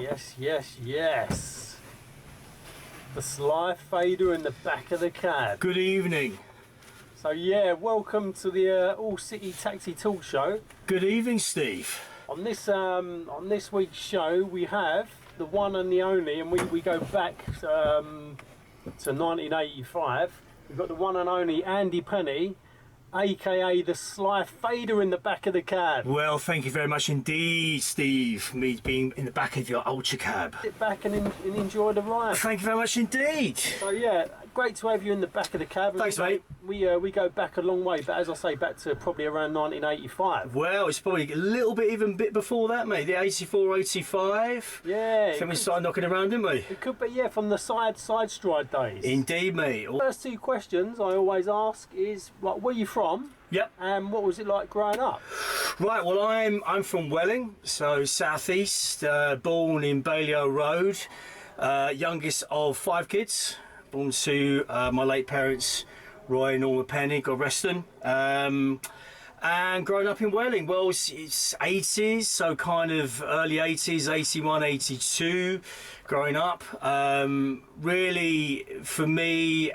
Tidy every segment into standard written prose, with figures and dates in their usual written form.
Yes. The Sly Fader in the back of the cab. Good evening. So yeah, welcome to the All City Taxi Talk Show. Good evening, Steve. On this week's show, we have the one and the only, and we go back to 1985. We've got the one and only Andy Penny, aka the Sly Fader in the back of the cab. Well, thank you very much indeed, Steve, me being in the back of your ultra cab. Sit back and enjoy the ride. Thank you very much indeed. So yeah, great to have you in the back of the cab. Thanks, mate. We go back a long way, but as I say, back to probably around 1985. Well, it's probably a little bit, even bit before that, mate. The 84, 85. Yeah. I think we started knocking around, didn't we? It could be, yeah, from the side stride days. Indeed, mate. First two questions I always ask is, where are you from? Yep. And what was it like growing up? Right, well, I'm from Welling, so southeast, born in Balliol Road, youngest of 5 kids, born to my late parents, Roy and Norma Penny, God rest them, and growing up in Welling. Well, it's 80s, so kind of early 80s, 81, 82, growing up. Really, for me,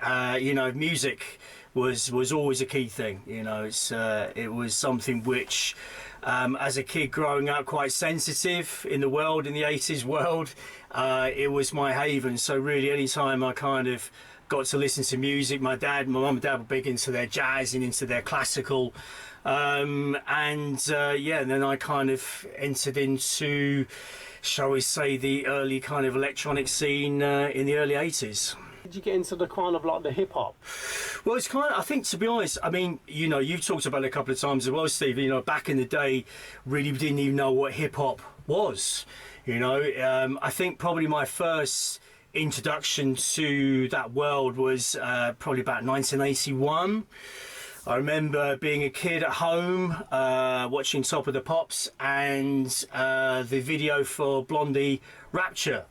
music was always a key thing. It was something which, as a kid growing up, quite sensitive in the world, in the 80s world, it was my haven. So really, anytime I kind of got to listen to music, my mum and dad were big into their jazz and into their classical, and then I kind of entered into, shall we say, the early kind of electronic scene in the early 80s. Did you get into the kind of like the hip hop? Well, it's kind of, I think, to be honest, I mean, you've talked about it a couple of times as well, Steve. Back in the day, really didn't even know what hip hop was. I think probably my first introduction to that world was probably about 1981. I remember being a kid at home, watching Top of the Pops, and the video for Blondie Rapture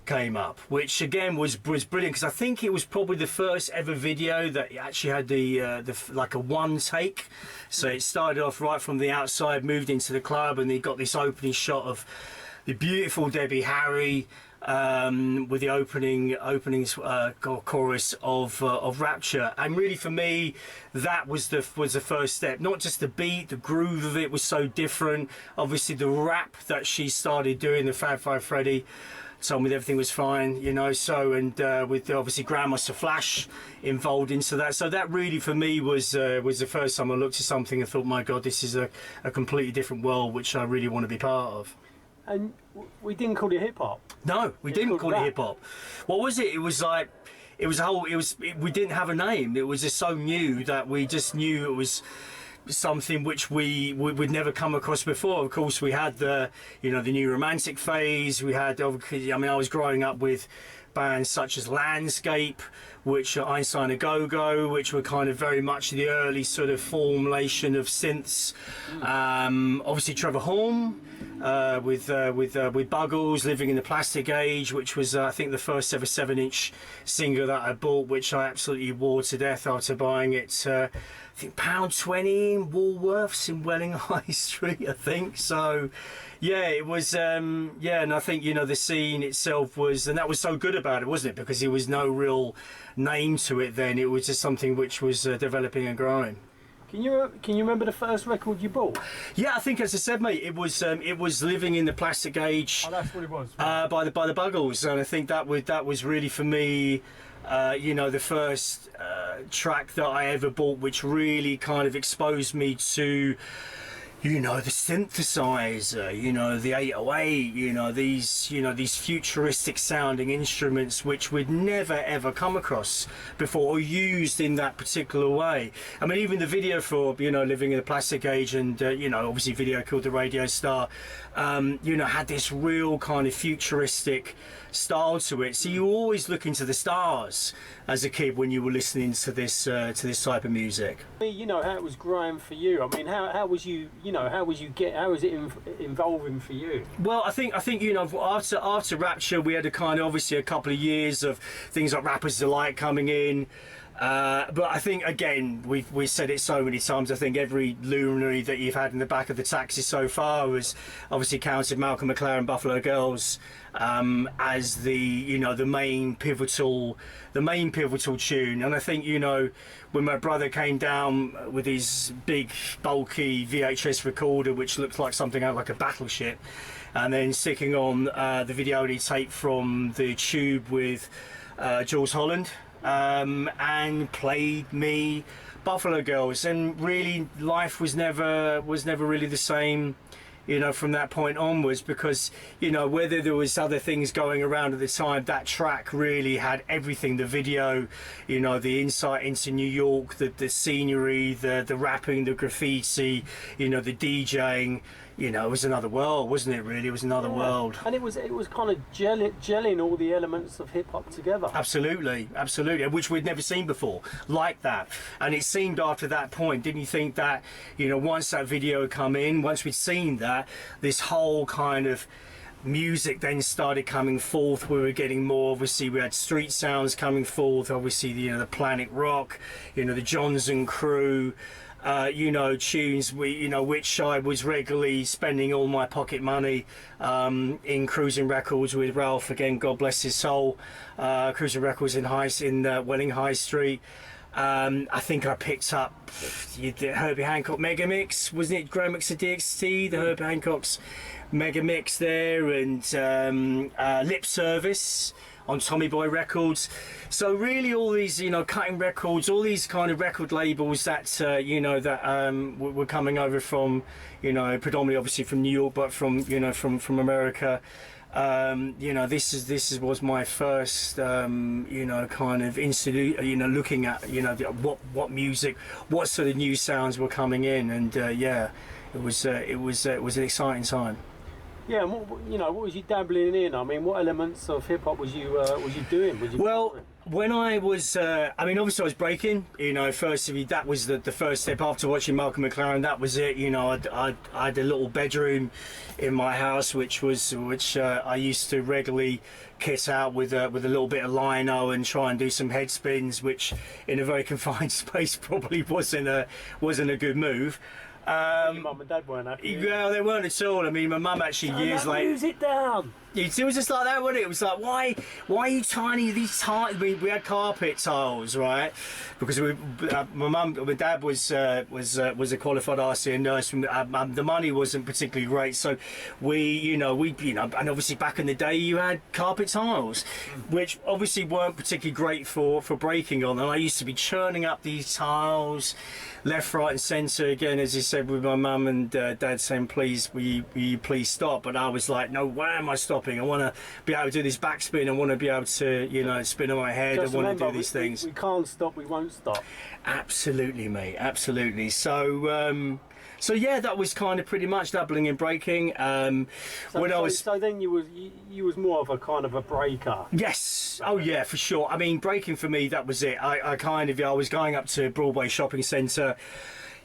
came up, which again was brilliant, because I think it was probably the first ever video that actually had the like a one take. So it started off right from the outside, moved into the club, and they got this opening shot of the beautiful Debbie Harry with the opening chorus of Rapture. And really, for me, that was the first step. Not just the beat, the groove of it was so different. Obviously, the rap that she started doing, the Fab Five Freddy, told me that everything was fine, with obviously Grandmaster Flash involved into that. So that really, for me, was the first time I looked at something and thought, my God, this is a completely different world, which I really want to be part of. And we didn't call it hip hop. No, we didn't call it hip hop. What was it? It was like, we didn't have a name. It was just so new that we just knew it was something which we would never come across before. Of course, we had the new romantic phase. We had, I was growing up with bands such as Landscape, which are Einstein A Go-Go, which were kind of very much the early sort of formulation of synths. Obviously Trevor Horn with Buggles, Living in the Plastic Age, which was I think the first ever 7-inch single that I bought, which I absolutely wore to death after buying it. I think £1.20 in Woolworths in Welling High Street, I think. So yeah, it was and I think the scene itself was, and that was so good about it, wasn't it? Because there was no real name to it then. It was just something which was developing and growing. Can you remember the first record you bought? Yeah, I think, as I said, mate, it was Living in the Plastic Age. Oh, that's what it was. By the Buggles, and I think that was really, for me, the first track that I ever bought, which really kind of exposed me to the synthesizer, the 808, these futuristic sounding instruments which we'd never ever come across before or used in that particular way. I mean, even the video for Living in the Plastic Age, and obviously video called The Radio Star, had this real kind of futuristic style to it. So you always look into the stars as a kid when you were listening to this type of music. How it was growing for you. I mean, how was it involving for you? Well, I think after Rapture, we had a couple of years of things like Rapper's Delight coming in. But I think, again, we've said it so many times. I think every luminary that you've had in the back of the taxi so far was obviously counted Malcolm McLaren, Buffalo Girls, as the the main pivotal tune. And I think when my brother came down with his big bulky VHS recorder, which looked like something out like a battleship, and then sticking on the video tape from the Tube with Jules Holland. And played me Buffalo Girls, and really life was never really the same from that point onwards, because whether there was other things going around at the time, that track really had everything. The video, the insight into New York, the scenery, the rapping, the graffiti, the DJing. It was another world, wasn't it? Really, it was another world. And it was kind of gelling all the elements of hip hop together. Absolutely, which we'd never seen before, like that. And it seemed after that point, didn't you think that once that video had come in, once we'd seen that, this whole kind of music then started coming forth. We were getting more, obviously we had street sounds coming forth, obviously the Planet Rock, the Johnson Crew. Tunes which I was regularly spending all my pocket money in Cruising Records with Ralph, again, God bless his soul. Cruising Records in Welling High Street. I think I picked up the Herbie Hancock Mega Mix, wasn't it? Graham Mix of DXT, the Herbie Hancock's Mega Mix there, and Lip Service on Tommy Boy Records. So really all these Cutting Records, all these kind of record labels that were coming over from predominantly obviously from New York, but from from America. This was my first kind of institute, looking at what music, what sort of new sounds were coming in, and it was an exciting time. Yeah, and what was you dabbling in? I mean, what elements of hip hop was you doing? When I was, obviously I was breaking. First of all, that was the first step after watching Malcolm McLaren. That was it. I had a little bedroom in my house, which I used to regularly kit out with a little bit of lino and try and do some head spins, which in a very confined space probably wasn't a good move. Your mum and dad weren't happy. Yeah, they weren't at all. I mean, my mum actually years later. Lose it down. It was just like that, wasn't it? It was like, why are you tiny? These tiles. We had carpet tiles, right? Because my dad was a qualified RCN nurse. The money wasn't particularly great, so and obviously back in the day you had carpet tiles, which obviously weren't particularly great for breaking on. And I used to be churning up these tiles, left, right, and centre. Again, as you said, with my mum and dad saying, "Please, will you please stop?" But I was like, "No, why am I stopping? I want to be able to do this backspin. I want to be able to, spin on my head. Just I want remember, to do these things." We can't stop. We won't stop. Absolutely, mate. Absolutely. So yeah, that was kind of pretty much dabbling in breaking. So then you was more of a kind of a breaker. Yes. Oh yeah, for sure. I mean, breaking for me, that was it. I was going up to Broadway Shopping Centre,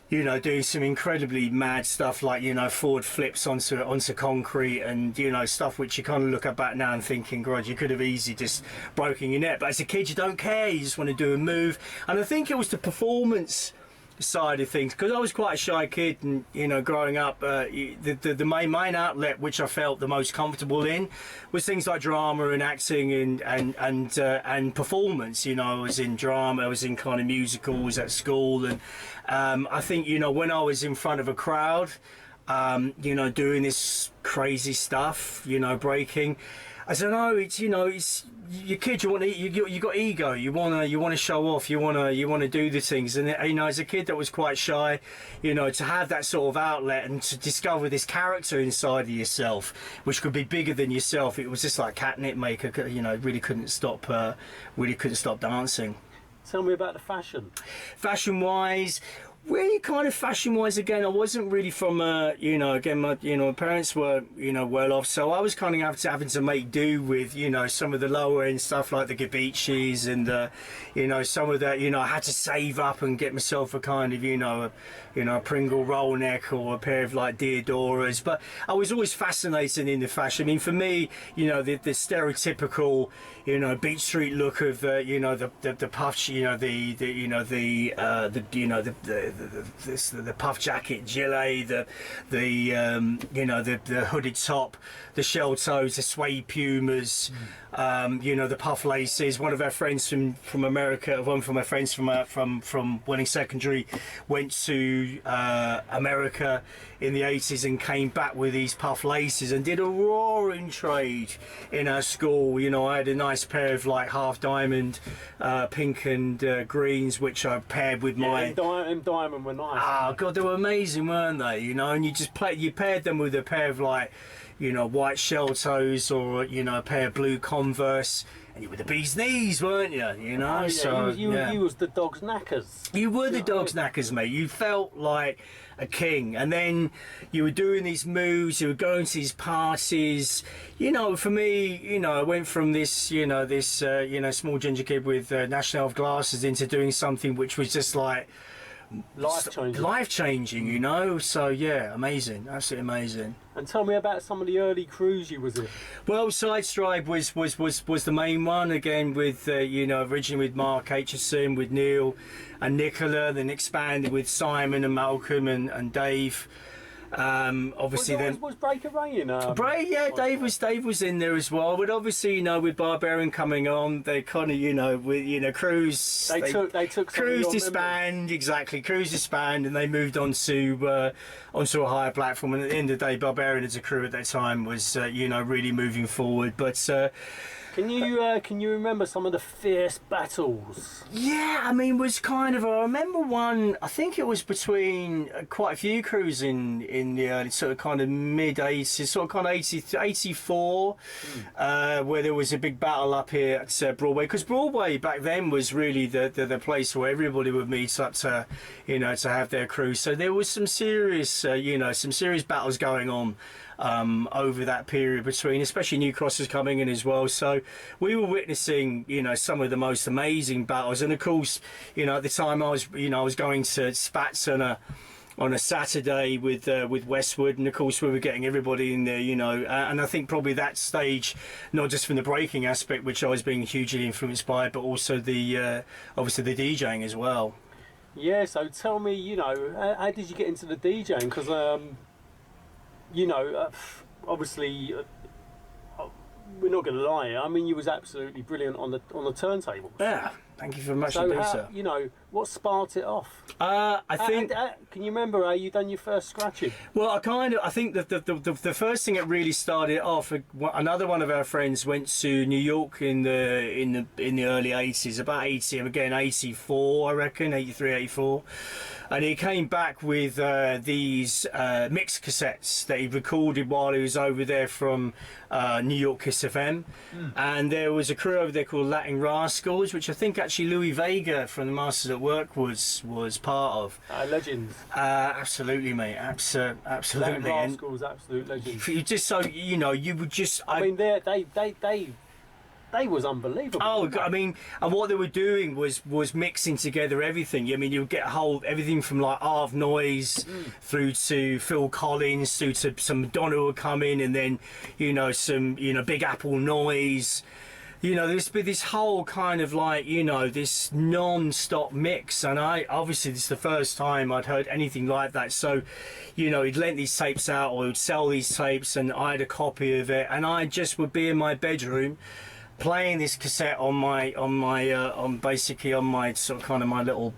doing some incredibly mad stuff like, forward flips onto concrete, and, stuff which you kind of look back now and thinking, God, you could have easily just broken your neck. But as a kid, you don't care. You just want to do a move. And I think it was the performance side of things, because I was quite a shy kid, and growing up, the main outlet which I felt the most comfortable in was things like drama and acting and performance. I was in drama, I was in kind of musicals at school, and I think when I was in front of a crowd, doing this crazy stuff, breaking, I don't know, it's your kid. You got ego. You wanna show off. You wanna do the things. And as a kid that was quite shy, to have that sort of outlet and to discover this character inside of yourself, which could be bigger than yourself, it was just like catnip maker. Really couldn't stop dancing. Tell me about the fashion. Fashion-wise, Really, kind of fashion-wise, again, I wasn't really from, again, my parents were, well off, so I was kind of having to make do with, some of the lower end stuff like the Gabichis and, some of that, I had to save up and get myself a kind of, a Pringle roll neck or a pair of like Diodoras. But I was always fascinated in the fashion. I mean, for me, the stereotypical, Beach Street look of the puff, the puff jacket, gilet, the hooded top, the shell toes, the suede pumas, the puff laces. One of our friends from America, one from my friends from Welling Secondary, went to America in the 80s and came back with these puff laces and did a roaring trade in our school. I had a nice pair of like half diamond pink and greens, which I paired with my diamond were nice. Oh god, they were amazing, weren't they? And you paired them with a pair of like white shell toes or a pair of blue Converse, and you were the bee's knees, weren't you? Oh, yeah. So you was the dog's knackers. You were the dog's knackers, mate. You felt like a king, and then you were doing these moves. You were going to these parties. For me, I went from this, small ginger kid with National Health glasses into doing something which was just like life changing. So yeah, amazing, absolutely amazing. And tell me about some of the early crews you was in. Well, Side Stripe was the main one, again with originally with Mark Aitchison, with Neil and Nicola, then expanded with Simon and Malcolm and Dave. Obviously was Breakin in? Dave was in there as well. But obviously, with Barbarian coming on, they kind of, with crews. They took crews disband, exactly. Crews disband, and they moved on to onto a higher platform. And at the end of the day, Barbarian as a crew at that time was, really moving forward. But can you remember some of the fierce battles? Yeah, I mean, I remember one. I think it was between quite a few crews in the early sort of kind of mid 80s, sort of kind of 84, where there was a big battle up here at Broadway, because Broadway back then was really the place where everybody would meet up to have their crew. So there was some serious battles going on over that period between, especially new crossers coming in as well. So we were witnessing, some of the most amazing battles. And of course, at the time I was going to Spats on a Saturday with Westwood, and of course we were getting everybody in there, and I think probably that stage, not just from the breaking aspect, which I was being hugely influenced by, but also the obviously the DJing as well. Yeah, so tell me, how did you get into the DJing? Because obviously, we're not going to lie. I mean, you was absolutely brilliant on the turntables. Yeah, thank you very much. So, what sparked it off? I think. Can you remember how you done your first scratching? Well, I think that the first thing that really started off, another one of our friends went to New York in the early 80s, about 84, I reckon, 83, 84. And he came back with these mix cassettes that he recorded while he was over there from New York Kiss FM. And there was a crew over there called Latin Rascals, which I think actually Louis Vega from the Masters at Work was part of. Legends. Absolutely, mate. Absolutely. Latin Rascals, absolute legends. You just you would just. I mean, they was unbelievable. Oh, I mean, and what they were doing was mixing together everything. I mean, you would get everything from like Arv Noise through to Phil Collins, through to some Madonna would come in, and then some Big Apple Noise. There's been this whole kind of like this non-stop mix, and obviously this is the first time I'd heard anything like that. So he'd lent these tapes out, or he'd sell these tapes, and I had a copy of it, and I just would be in my bedroom playing this cassette on basically on my sort of kind of my little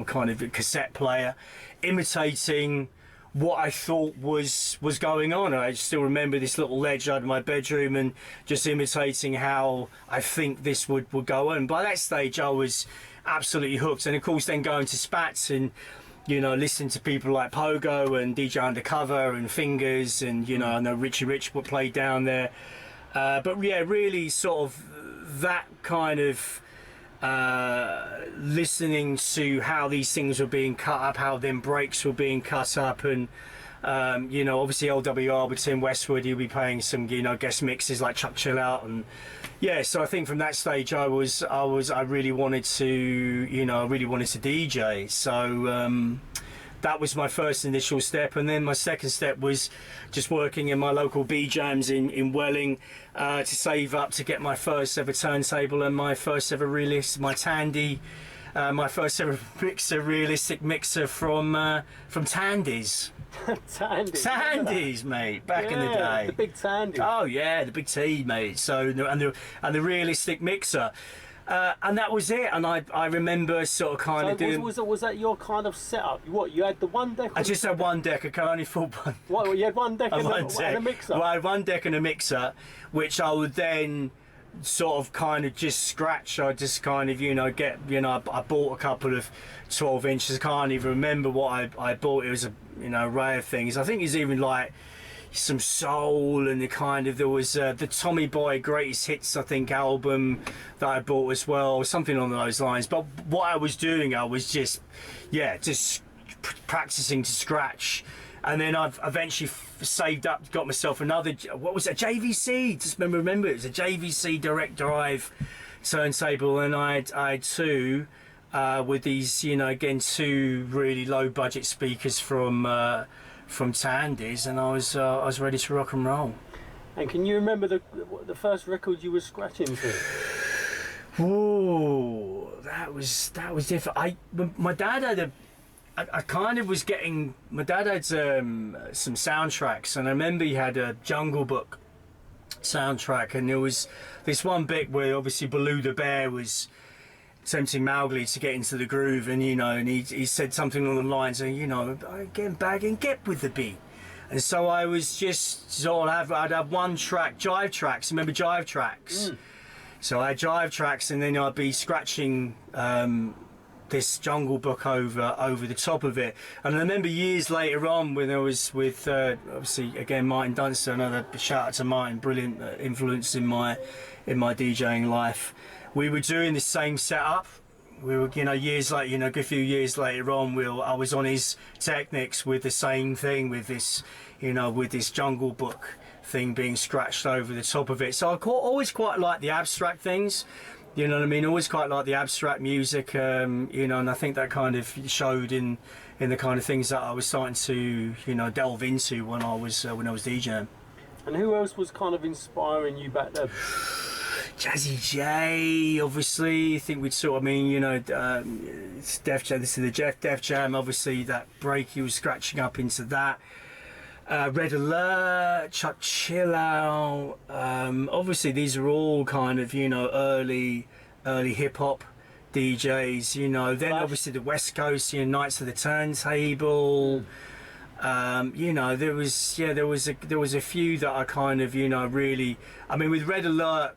kind of cassette player, imitating what I thought was going on. I still remember this little ledge out of my bedroom and just imitating how I think this would go on. By that stage I was absolutely hooked, and of course then going to Spats and listening to people like Pogo and DJ Undercover and Fingers, and I know Richie Rich would play down there. But yeah, really sort of that kind of listening to how these things were being cut up, how them breaks were being cut up, and you know, obviously LWR with Tim Westwood, he'll be playing some, you know, guest mixes like Chuck Chill Out, and yeah. So I think from that stage, I really wanted to, you know, I really wanted to DJ. So that was my first initial step, and then my second step was just working in my local B jams in Welling to save up to get my first ever turntable and my first ever my Tandy, my first ever realistic mixer from Tandy's. Tandy's, mate, back in the day. The big Tandy. Oh yeah, the big T, mate. So and the realistic mixer. And that was it, and I remember sort of kind of doing... Was that your kind of setup? What, you had the one deck? I just had one deck, I can only afford one. What, you had one deck and a mixer? Well, I had one deck and a mixer, which I would then sort of kind of just scratch. I just kind of, you know, I bought a couple of 12 inches, I can't even remember what I bought. It was a, you know, array of things. I think it's even like some soul, and there was the Tommy Boy Greatest Hits, I think, album that I bought as well, something along those lines. But what I was doing, I was just practicing to scratch, and then I've eventually saved up, got myself another, what was it, JVC, just remember it was a JVC direct drive turntable, and I had two with these, you know, again, two really low budget speakers from Tandy's, and I was ready to rock and roll. And can you remember the first record you were scratching to? Oh, that was different. My dad had I kind of was getting. My dad had some soundtracks, and I remember he had a Jungle Book soundtrack, and there was this one bit where obviously Baloo the Bear was tempting Mowgli to get into the groove, and you know, and he said something along the lines of, you know, get back and get with the beat. And so I was just sort of I'd have one track, jive tracks. Remember jive tracks? So I had jive tracks, and then I'd be scratching this Jungle Book over the top of it. And I remember years later on when I was with obviously again Martin Dunster, another shout out to Martin, brilliant influence in my DJing life. We were doing the same setup. We were, you know, years later, you know, a few years later on, I was on his Technics with the same thing, with this, you know, with this Jungle Book thing being scratched over the top of it. So I always quite like the abstract things, you know what I mean? Always quite like the abstract music, you know, and I think that kind of showed in the kind of things that I was starting to, you know, delve into when I was DJing. And who else was kind of inspiring you back then? Jazzy J, obviously. I think we'd sort of, I mean, you know, it's Def Jam, this is the Def Jam, obviously that break, he was scratching up into that. Red Alert, Chuck Chill Out, obviously these are all kind of, you know, early hip hop DJs, you know. Then obviously the West Coast, you know, Knights of the Turntable. You know, there was a few that I kind of, you know, really, I mean, with Red Alert,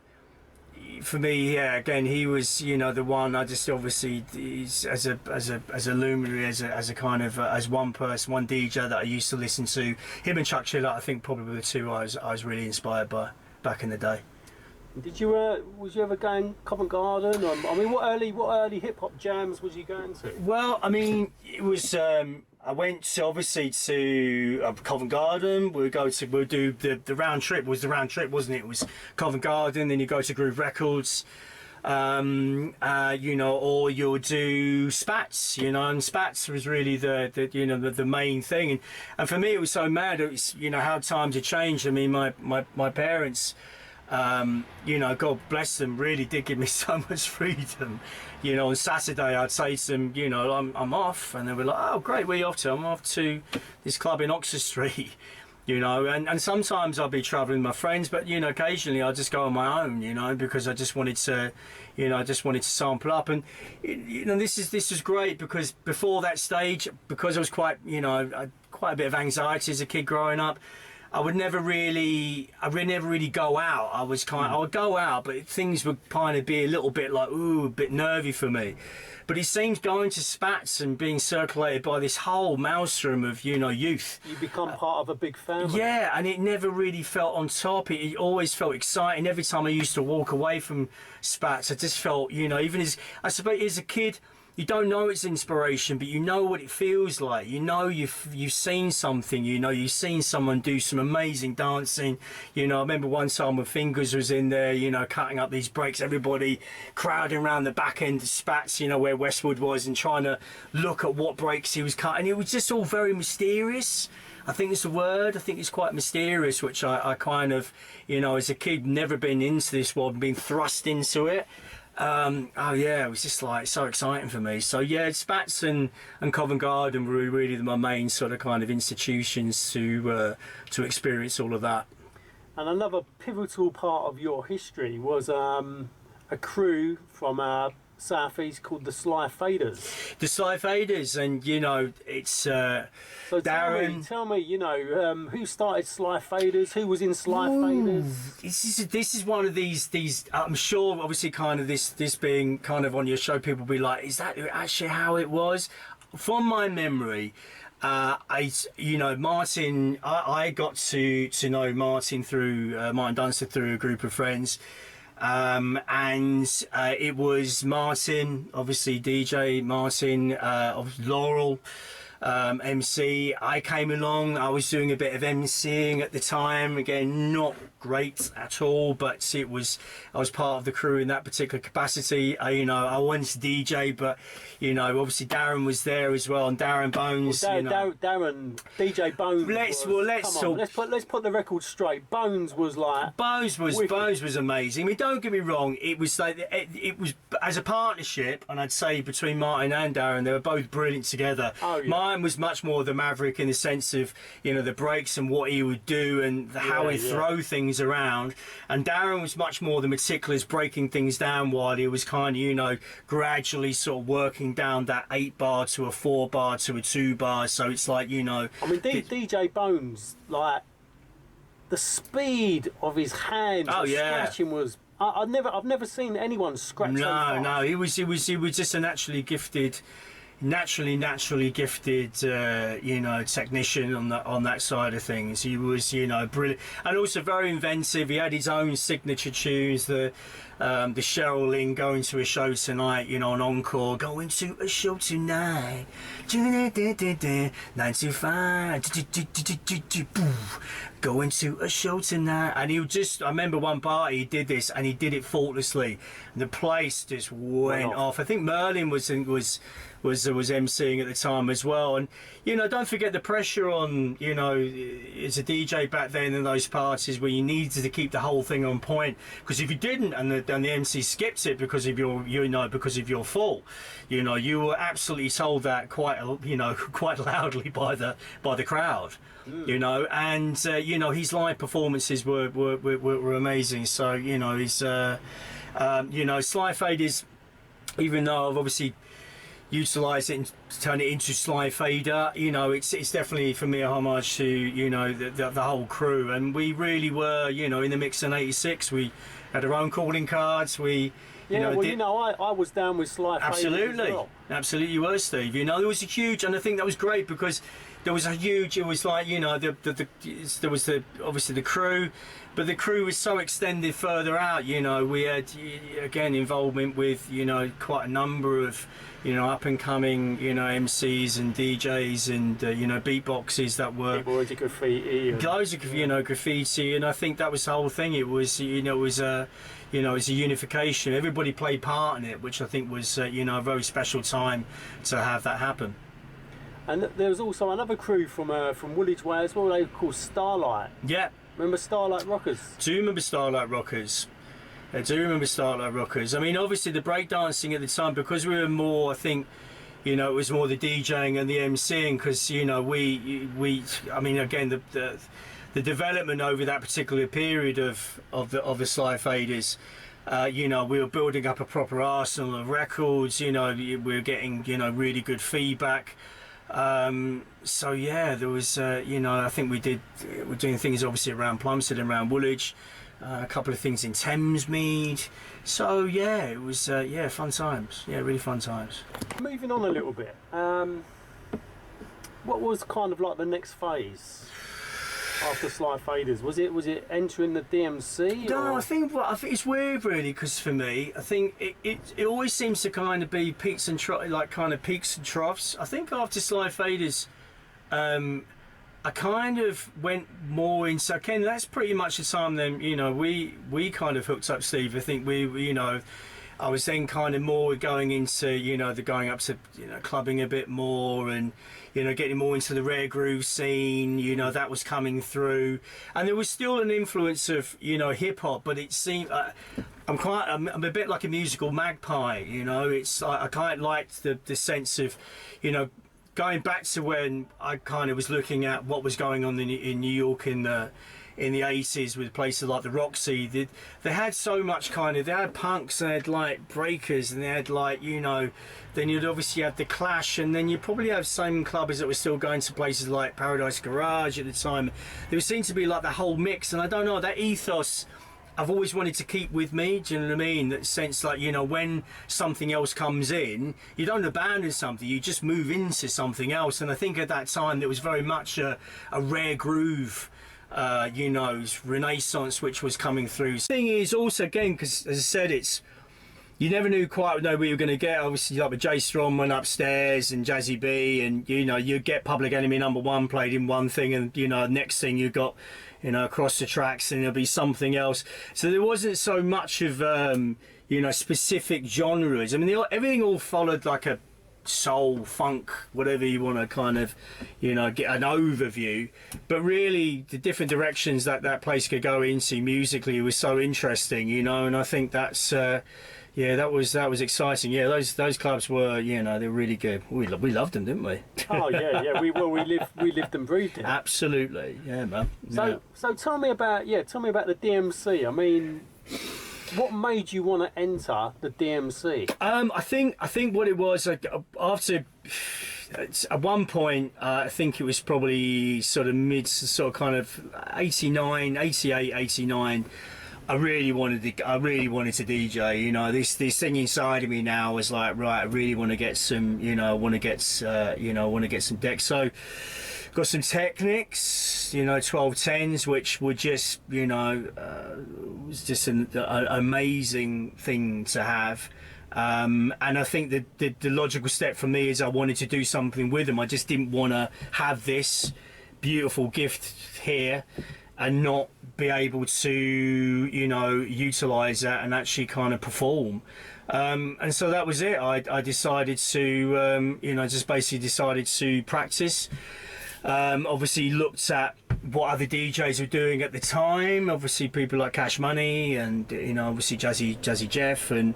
for me, yeah, again, he was, you know, the one. I just obviously, he's as a luminary, as a kind of as one person, one DJ that I used to listen to. Him and Chuck Chiller, I think, probably the two I was really inspired by back in the day. Did you was you ever going Covent Garden? I mean, what early hip hop jams was you going to? Well, I mean, it was. I went obviously to Covent Garden. We'll do the round trip. Was the round trip, wasn't it? It was Covent Garden. Then you go to Groove Records, you know, or you'll do Spats, you know. And Spats was really the main thing. And for me, it was so mad. It was, you know, how times had changed. I mean, my parents, you know, God bless them, really did give me so much freedom. You know, on Saturday I'd say to them, you know, I'm off, and they were like, oh great, where are you off to? I'm off to this club in Oxford Street, you know, and sometimes I'd be travelling with my friends, but you know, occasionally I'd just go on my own, you know, because I just wanted to, you know, sample up. And you know, this is great, because before that stage, because I was quite, you know, quite a bit of anxiety as a kid growing up, I would never really go out. I would go out, but things would kind of be a little bit like, ooh, a bit nervy for me. But it seems going to spats and being circulated by this whole maelstrom of, you know, youth. You become part of a big family. Yeah, and it never really felt on top. It always felt exciting. Every time I used to walk away from spats, I just felt, you know, even I suppose as a kid, you don't know it's inspiration, but you know what it feels like. You know you've seen something. You know you've seen someone do some amazing dancing. You know, I remember one time when Fingers was in there, you know, cutting up these breaks, everybody crowding around the back end of spats, you know, where Westwood was, and trying to look at what breaks he was cutting. It was just all very mysterious. I think it's a word. I think it's quite mysterious, which I kind of, you know, as a kid, never been into this world, been thrust into it. Oh yeah, it was just like so exciting for me. So yeah, Spats and Covent Garden were really my main sort of kind of institutions to experience all of that. And another pivotal part of your history was a crew from Southeast called the Sly Faders. The Sly Faders, and you know, it's so Darren. Tell me, you know, who started Sly Faders? Who was in Sly Faders? This is one of these. I'm sure, obviously, kind of this being kind of on your show, people will be like, is that actually how it was? From my memory, you know, Martin. I got to know Martin through Martin Dunster through a group of friends. And it was Martin, obviously DJ Martin, Laurel, MC. I came along, I was doing a bit of MCing at the time, again not great at all, but I was part of the crew in that particular capacity. You know, I wanted to DJ, but you know, obviously Darren was there as well, and Darren Bones. Well, you know. Darren, DJ Bones. Let's put the record straight. Bones was like. Bones was amazing. I mean, don't get me wrong. It was like it was as a partnership, and I'd say between Martin and Darren, they were both brilliant together. Oh, yeah. Martin was much more the maverick in the sense of, you know, the breaks and what he would do and how he'd throw things around, and Darren was much more the meticulous, breaking things down while he was kind of, you know, gradually sort of working down that 8-bar to a 4-bar to a 2-bar. So it's like, you know, I mean, DJ Bones, like the speed of his hands, scratching was. I've never seen anyone scratch. No, he was just a naturally gifted, you know, technician on that side of things. He was, you know, brilliant, and also very inventive. He had his own signature tunes. The Cheryl Lynn, Going to a Show Tonight, you know, an encore, Going to a Show Tonight, 9 to 5, Going to a Show Tonight. And he would just, I remember one party he did this, and he did it faultlessly, and the place just went off. I think Merlin was emceeing at the time as well. And you know, don't forget the pressure on, you know, as a DJ back then in those parties where you needed to keep the whole thing on point, because if you didn't and the MC skips it because of your fault, you know, you were absolutely told that quite loudly by the crowd. You know, and you know, his live performances were amazing. So you know, he's you know, Sly Faders, even though I've obviously utilised it and turn it into Sly Fader, you know, it's definitely for me a homage to, you know, the whole crew. And we really were, you know, in the mix in '86. We had our own calling cards. I was down with Sly Faders as well. Absolutely you were, Steve. You know, there was a huge, and I think that was great because there was a huge, it was like, you know, there was obviously the crew, but the crew was so extended further out. You know, we had, again, involvement with, you know, quite a number of, you know, up and coming, you know, MCs and DJs and you know, beatboxes that were people into graffiti, loads of, you know, graffiti. And I think that was the whole thing. It was, you know, it was a unification. Everybody played part in it, which I think was you know, a very special time to have that happen. And there was also another crew from Woolwich Way as well. They were called Starlight. Yeah. Remember Starlight Rockers? Do you remember Starlight Rockers? I do remember Starlight Rockers. I mean, obviously the breakdancing at the time, because we were more, I think, you know, it was more the DJing and the MCing, because, you know, we I mean, again, the development over that particular period of the Sly Faders, you know, we were building up a proper arsenal of records. You know, we were getting, you know, really good feedback. So yeah, there was, I think we're doing things obviously around Plumstead and around Woolwich, a couple of things in Thamesmead. So yeah, it was, fun times. Yeah, really fun times. Moving on a little bit, what was kind of like the next phase after Sly Faders? Was it entering the DMC? No, I think it's weird really, because for me, I think it always seems to kind of be peaks and troughs. I think after Sly Faders, I kind of went more into, Ken, that's pretty much the time then, we kind of hooked up, Steve. I think I was then kind of more going into, the going up to, clubbing a bit more, and, getting more into the rare groove scene, that was coming through. And there was still an influence of, hip hop, but it seemed, I'm a bit like a musical magpie, it's like, I kind of liked the sense of, going back to when I kind of was looking at what was going on in New York in the 80s with places like the Roxy. They had so much they had punks, they had like breakers, and they had like, then you'd obviously have the Clash, and then you'd probably have some clubbers that were still going to places like Paradise Garage at the time. There seemed to be like the whole mix, and I don't know, that ethos I've always wanted to keep with me. Do you know what I mean? That sense, like, when something else comes in, you don't abandon something, you just move into something else. And I think at that time there was very much a rare groove, renaissance which was coming through. The thing is also, again, because as I said, you never quite know where you were going to get. Obviously, like with Jay Strom went upstairs and Jazzy B, and you'd get Public Enemy #1 played in one thing, and next thing you got across the tracks, and there'll be something else. So there wasn't so much of specific genres. I mean, everything all followed like a soul, funk, whatever you want to kind of get an overview. But really, the different directions that place could go into musically was so interesting, and I think that's. That was exciting. Yeah, those clubs were, they're really good. We loved them, didn't we? Oh yeah, we lived and breathed it. Absolutely, yeah, man. So tell me about the DMC. I mean, what made you want to enter the DMC? I think what it was, after. At one point, I think it was probably sort of kind of 88, 89. I really wanted to DJ. This thing inside of me now was like, right, I really want to get some, I want to get some decks. So got some Technics, 1210s, which were just, was just an amazing thing to have. And I think the logical step for me is I wanted to do something with them. I just didn't want to have this beautiful gift here and not be able to, utilise that and actually kind of perform. And so that was it. I decided to, just basically decided to practice. Obviously looked at what other DJs were doing at the time. Obviously people like Cash Money and, obviously Jazzy Jeff and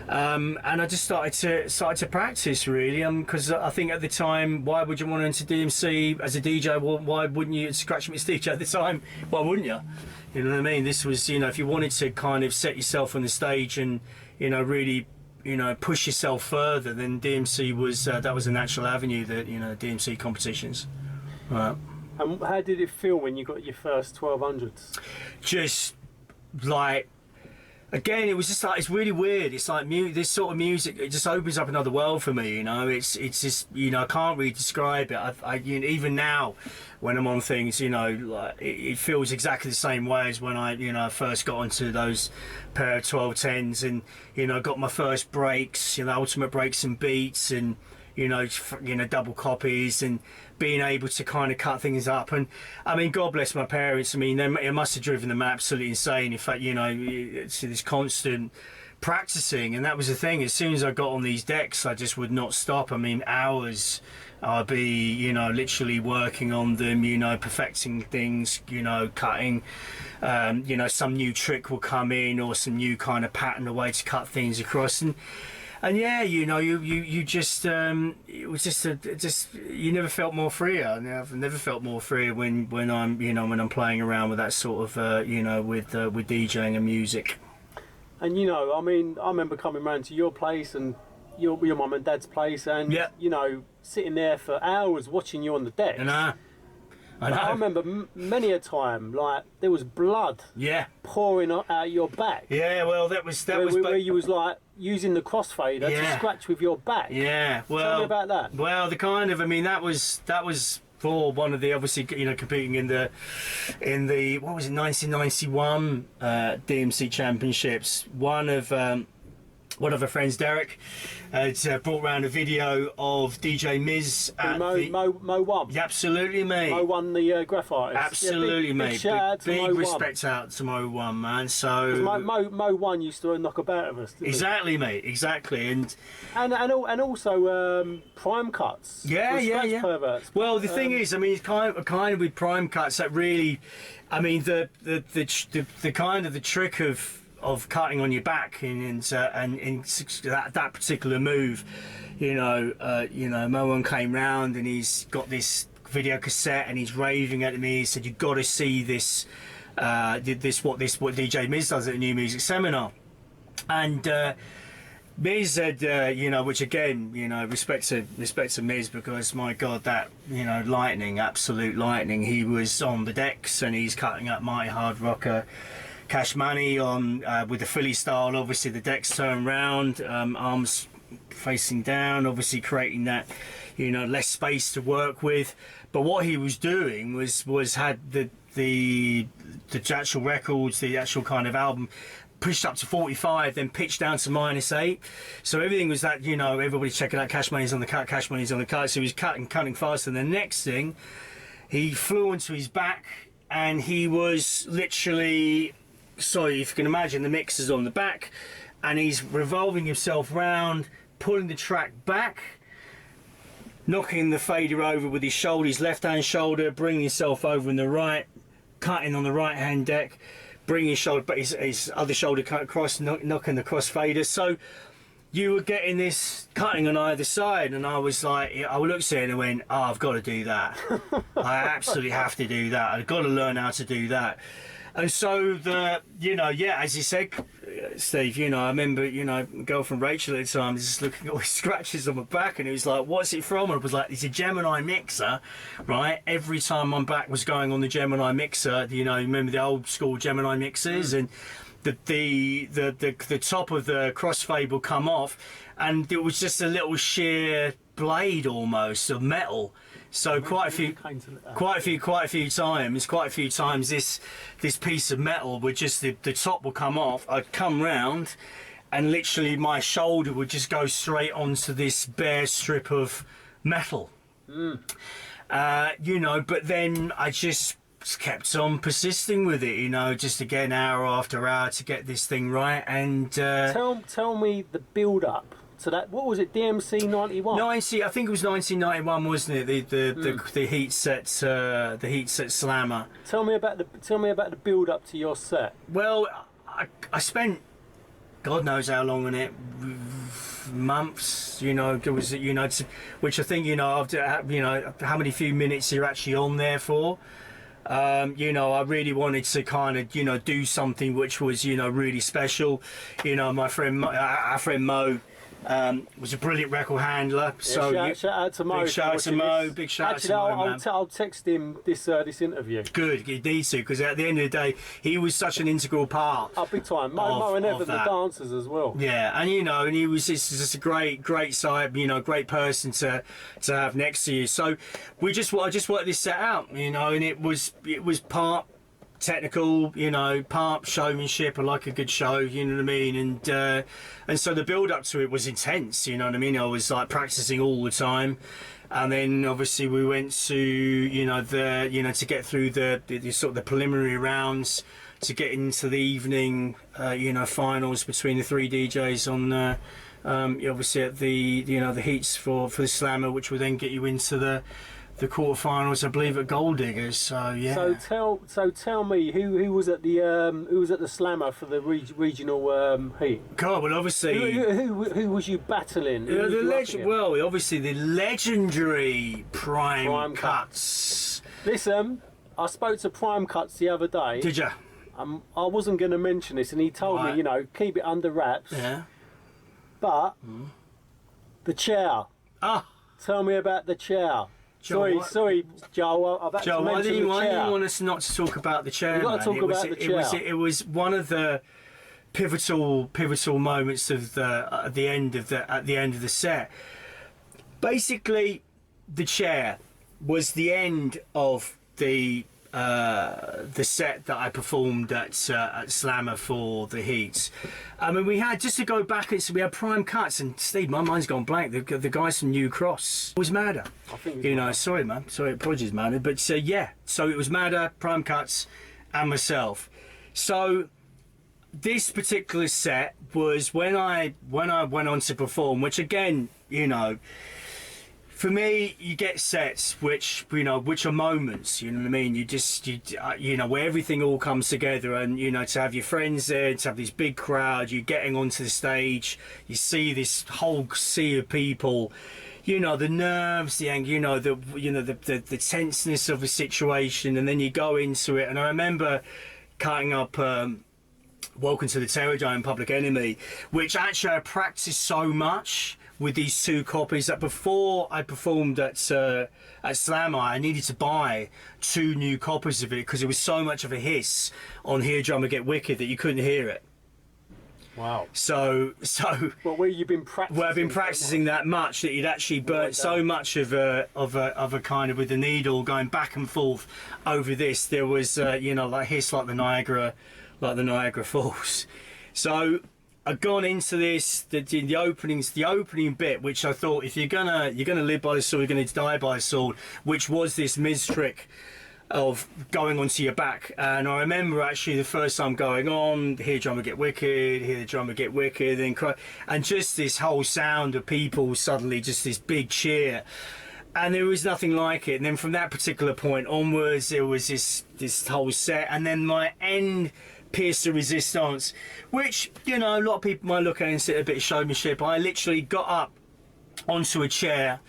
I just started to practice really, because I think at the time, why would you want to enter DMC as a DJ? Well, why wouldn't you? Scratch me, DJ at the time. Why wouldn't you? You know what I mean? This was, if you wanted to kind of set yourself on the stage and, really, push yourself further, then DMC was that was a natural avenue. That DMC competitions. Right. And how did it feel when you got your first 1200s? Just like. Again, it was just like, it's really weird. It's like this sort of music, it just opens up another world for me, It's just, I can't really describe it. Even now, when I'm on things, like it feels exactly the same way as when I first got onto those pair of 1210s and, got my first breaks, ultimate breaks and beats and, double copies and being able to kind of cut things up. And I mean, God bless my parents. I mean, it must have driven them absolutely insane. In fact, it's this constant practicing, and that was the thing. As soon as I got on these decks, I just would not stop. I mean, hours. I'd be, literally working on them, perfecting things, cutting. Some new trick will come in or some new kind of pattern, a way to cut things across. And yeah, you just it was just you never felt more freer. I've never felt more freer when I'm when I'm playing around with that sort of with DJing and music. And I mean, I remember coming round to your place and your mum and dad's place, and you know, sitting there for hours watching you on the deck. I remember many a time, like there was blood pouring out your back. Yeah, well, that was where you was like using the crossfader to scratch with your back. Yeah, well, tell me about that. Well, I mean, that was for one of the, obviously, you know, competing in the what was it, 1991 DMC Championships. One of our friends, Derek, had brought round a video of DJ Miz at Mo won. Yeah, absolutely, mate. Mo won the graphite. Absolutely, mate. Big shout out to Mo big respect out to Mo one, man. So Mo one used to knock about of us. Didn't exactly, he? mate. Exactly, and also prime cuts. Yeah. Perverts. Well, the thing is, I mean, it's kind of with prime cuts that really, I mean, the kind of the trick of cutting on your back and that particular move, you know, Moen came round and he's got this video cassette and he's raving at me. He said, "You've got to see this, what DJ Miz does at a new music seminar," and Miz said, you know, which again, you know, respect to Miz, because my God, that, you know, absolute lightning. He was on the decks and he's cutting up Mighty Hard Rocker, Cash Money on with the Philly style. Obviously the decks turn round, arms facing down, obviously creating that, you know, less space to work with. But what he was doing was had the actual records, the actual kind of album pushed up to 45, then pitched down to -8. So everything was that, you know, everybody's checking out Cash Money's on the cut, Cash Money's on the cut. So he was cutting fast, and the next thing, he flew onto his back and he was literally, sorry, if you can imagine, the mixer's on the back and he's revolving himself round, pulling the track back, knocking the fader over with his shoulder, his left hand shoulder, bringing himself over in the right, cutting on the right hand deck, bringing his shoulder, but his other shoulder cut across, knocking the cross fader. So you were getting this cutting on either side, and I was like, I looked at it and I went, "Oh, I've got to do that. I absolutely have to do that. I've got to learn how to do that." And so you know, as you said, Steve, you know, I remember, you know, my girlfriend Rachel at the time just looking at all these scratches on my back, and it was like, "What's it from?" And I was like, "It's a Gemini mixer, right?" Every time my back was going on the Gemini mixer, you know, remember the old school Gemini mixers, and the top of the crossfade will come off, and it was just a little sheer blade almost of metal. So quite a few times this piece of metal would just, the top will come off. I'd come round and literally my shoulder would just go straight onto this bare strip of metal. You know, but then I just kept on persisting with it, you know, just again hour after hour to get this thing right. And tell me the build up to that. What was it, DMC 91? I think it was 1991, wasn't it? The heat set slammer. Tell me about the build up to your set. Well, I spent God knows how long on it, months, you know. There was, you know, which I think, you know, after, you know, how many few minutes you're actually on there for. You know, I really wanted to kind of, you know, do something which was, you know, really special. You know, our friend Mo was a brilliant record handler. So shout out to Mo. Big shout out to Mo. Big shout out to Mo, man. I'll text him this interview. Good, you need to, because at the end of the day, he was such an integral part. Oh, big time. Mo and Evan, the dancers as well. Yeah, and you know, and he was just a great side, you know, great person to have next to you. So I just worked this set out, you know, and it was part technical, you know, part showmanship. I like a good show, you know what I mean, and so the build up to it was intense, you know what I mean. I was like practicing all the time, and then obviously we went to, you know, to get through the sort of the preliminary rounds to get into the evening, you know, finals between the three DJs on obviously at the, you know, the heats for the slammer, which will then get you into the quarterfinals, I believe, at Gold Diggers. So yeah. So tell me, who was at the slammer for the regional heat? God, well, obviously, who was you battling? Obviously the legendary Prime Cuts. Listen, I spoke to Prime Cuts the other day. Did you? I wasn't going to mention this, and he told me, you know, keep it under wraps. Yeah. But The chair. Ah. Tell me about the chair. Joe, sorry, Joe. I've actually Joe, mentioned the chair. why do you want us not to talk about the chair? We've got to talk about the chair. It was one of the pivotal moments of at the end of the set. Basically, the chair was the end of the set that I performed at Slammer for the Heats. I mean, we had, just to go back, we had prime cuts, and Steve, my mind's gone blank. The guys from New Cross was Madder. I think sorry, man. Sorry, apologies, Madder. But yeah, so it was Madder, prime cuts, and myself. So this particular set was when I went on to perform, which again, for me, you get sets which are moments, you know what I mean? Where everything all comes together, and to have your friends there, to have this big crowd, you're getting onto the stage, you see this whole sea of people, the nerves, the anger, the tenseness of the situation, and then you go into it. And I remember cutting up Welcome to the Terror Dome, Public Enemy, which actually I practiced so much with these two copies that before I performed at Slammer, I needed to buy 2 new copies of it because it was so much of a hiss on Hear Drummer Get Wicked that you couldn't hear it. Wow. So. Well, where you've been practicing? Well, I've been practicing that much that you'd actually burnt so much of a kind of with the needle going back and forth over this. There was like hiss like the Niagara Falls. So I've gone into this, the opening bit, which I thought, if you're gonna live by the sword, you're gonna die by the sword, which was this Miz trick of going onto your back. And I remember actually the first time going on, hear drummer get wicked, hear the drummer get wicked, then cry, and just this whole sound of people suddenly, just this big cheer. And there was nothing like it. And then from that particular point onwards, there was this whole set, and then my end Pierce the Resistance, which a lot of people might look at and say a bit of showmanship. I literally got up onto a chair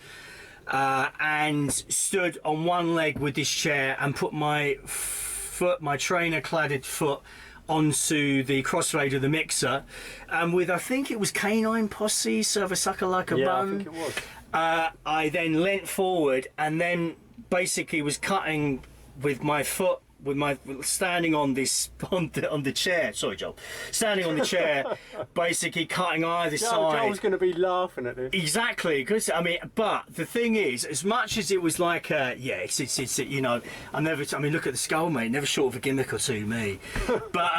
and stood on one leg with this chair and put my trainer cladded foot onto the crossfader of the mixer, and with, I think it was Canine Posse, Serve a Sucker Like a Bun. I think it was. I then leant forward and then basically was cutting with my foot, standing on the chair. Sorry, Joel. Standing on the chair, basically cutting either side. Joel's going to be laughing at this. Exactly, because but the thing is, as much as it was like, look at the skull, mate. Never short of a gimmick or two, me. But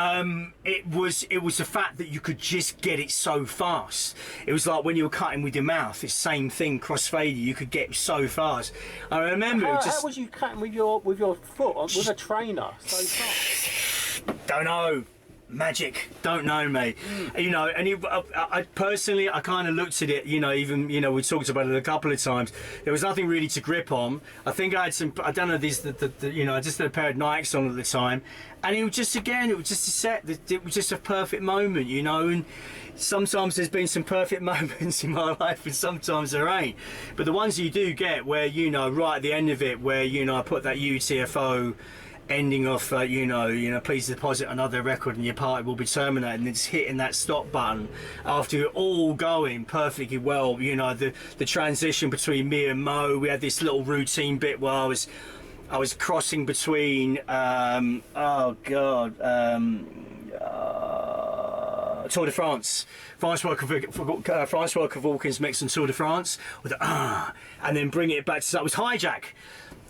it was the fact that you could just get it so fast. It was like when you were cutting with your mouth. It's the same thing, crossfader. You could get so fast. I remember. How was you cutting with your foot with a trainer? So fast? Don't know. Magic. Don't know, mate. I personally, I kind of looked at it, even, we talked about it a couple of times. There was nothing really to grip on. I think I had some, I don't know, I just had a pair of Nikes on at the time. And it was just a set, it was just a perfect moment, and sometimes there's been some perfect moments in my life and sometimes there ain't. But the ones you do get where, right at the end of it, where, I put that UTFO ending off, please deposit another record and your party will be terminated, and it's hitting that stop button after it all going perfectly well. The transition between me and Mo, we had this little routine bit where I was crossing between Tour de France, France Work of Vulcans mixed on Tour de France with and then bring it back to, that was Hijack.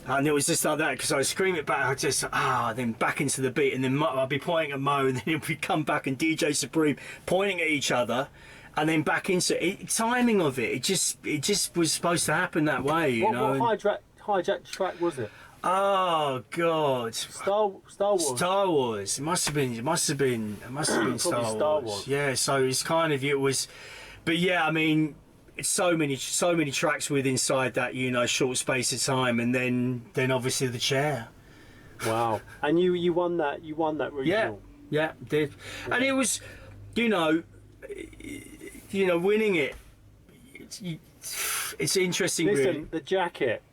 And it was just like that, because I was screaming it back, I just, then back into the beat, and then I'd be pointing at Mo, and then we'd come back and DJ Supreme pointing at each other, and then back into it. Timing of it, it just was supposed to happen that way, What hijack track was it? Oh God! Star Wars. Star Wars. It must have been Star Wars. Yeah. So it's kind of, it was, but yeah, I mean, it's so many tracks with inside that short space of time, and then obviously the chair. Wow! And you won that regional. Yeah, did. Yeah. And it was, winning it. It's interesting. Listen, really. The jacket.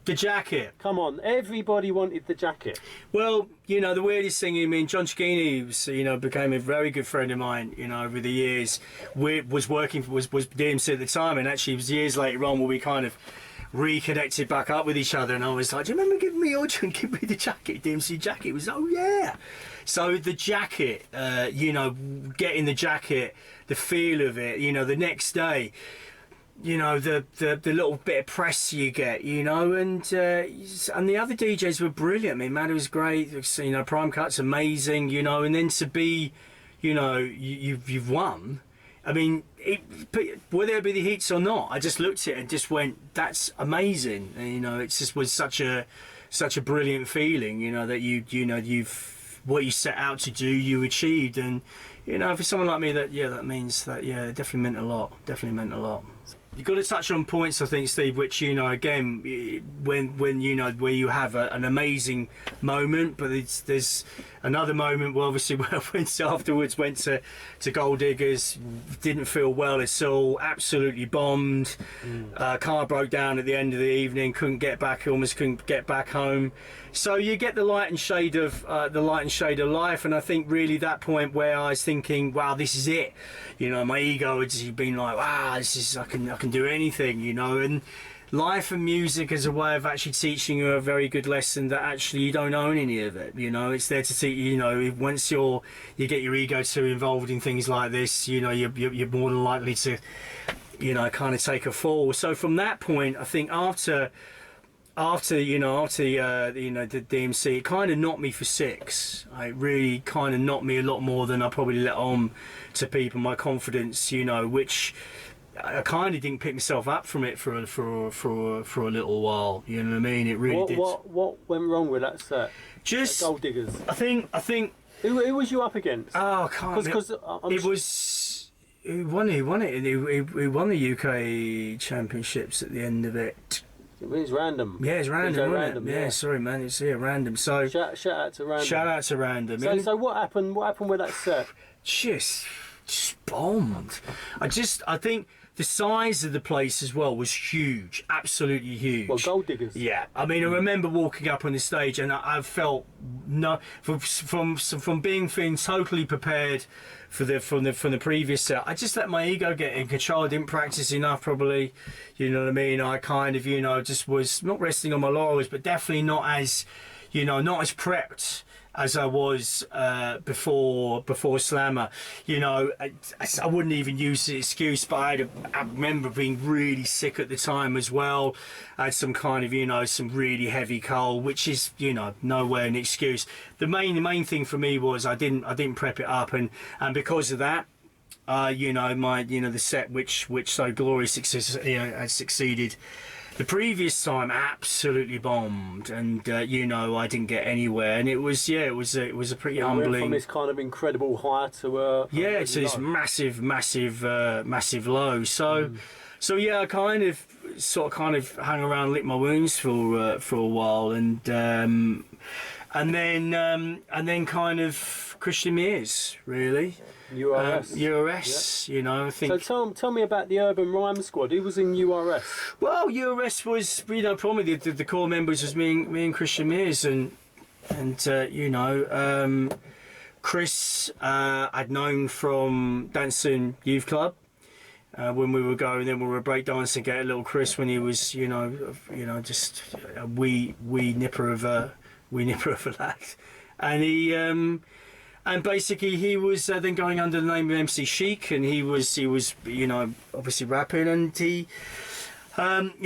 The jacket. Come on, everybody wanted the jacket. Well, you know, the weirdest thing, I mean, John Chigini was, you know, became a very good friend of mine, you know, over the years. Was DMC at the time, and actually it was years later on where we kind of reconnected back up with each other, and I was like, do you remember giving me your give me the jacket, DMC jacket? It was, oh yeah. So the jacket, you know, getting the jacket, the feel of it, you know, the next day, you know, the little bit of press you get, you know, and the other DJs were brilliant. I mean, Matt was great, you know, Prime Cut's amazing, you know, and then to be, you know, you've won. I mean, will there be the heats or not? I just looked at it and just went, that's amazing. And, you know, it just was such a brilliant feeling, you know, that you've what you set out to do, you achieved. And, you know, for someone like me, that means that, yeah, it definitely meant a lot. Definitely meant a lot. You've got to touch on points, I think, Steve, which, you know, again, when you know, where you have an amazing moment, but there's another moment where obviously where I went to Gold Diggers, didn't feel well at all, absolutely bombed, car broke down at the end of the evening, almost couldn't get back home. So you get the light and shade of life, and I think really that point where I was thinking, wow, this is it. You know, my ego had been like, wow, this is I can do anything, you know. And life and music is a way of actually teaching you a very good lesson that actually you don't own any of it. You know, it's there to teach you. You know, once you get your ego too involved in things like this, you know, you're more than likely to, you know, kind of take a fall. So from that point, I think after the DMC, it kind of knocked me for six. It really kind of knocked me a lot more than I probably let on to people. My confidence, you know, which I kind of didn't pick myself up from it for a little while. You know what I mean? It really did. What went wrong with that set? Just Gold Diggers. I think. Who was you up against? Oh, I can't. It was. Who won it? Who won the UK Championships at the end of it? It's random. Yeah, it's random, random. Yeah, sorry, man. It's random. So shout out to random. Shout out to random. So what happened? What happened with that set? Just bombed. I think the size of the place as well was huge, absolutely huge. Well, Gold Diggers. Yeah, I mean, I remember walking up on the stage, and I felt from being feeling totally prepared from the previous set. I just let my ego get in control. I didn't practice enough, probably. You know what I mean? I kind of, you know, just was not resting on my laurels, but definitely not as prepped as I was before Slammer. You know, I wouldn't even use the excuse, but I remember being really sick at the time as well. I had some kind of, you know, some really heavy cold, which is, you know, nowhere an excuse. The main thing for me was I didn't prep it up, and because of that, you know, the set which so gloriously had succeeded the previous time absolutely bombed, and you know, I didn't get anywhere, and it was a pretty humbling. From this kind of incredible high to this massive low. So yeah, I kind of hung around, licked my wounds for a while, and then kind of Christian Mears, really. URS, yeah. You know, I think. So tell me about the Urban Rhyme Squad. Who was in URS? Well, URS was, you know, probably the core members was me and Christian Mears, and you know, Chris I'd known from Dancing Youth Club. When we were going, then we were breakdancing. Get a little Chris when he was, you know, just a wee nipper of a lad, and he. And basically, he was then going under the name of MC Chic, and he was, you know, obviously rapping. And he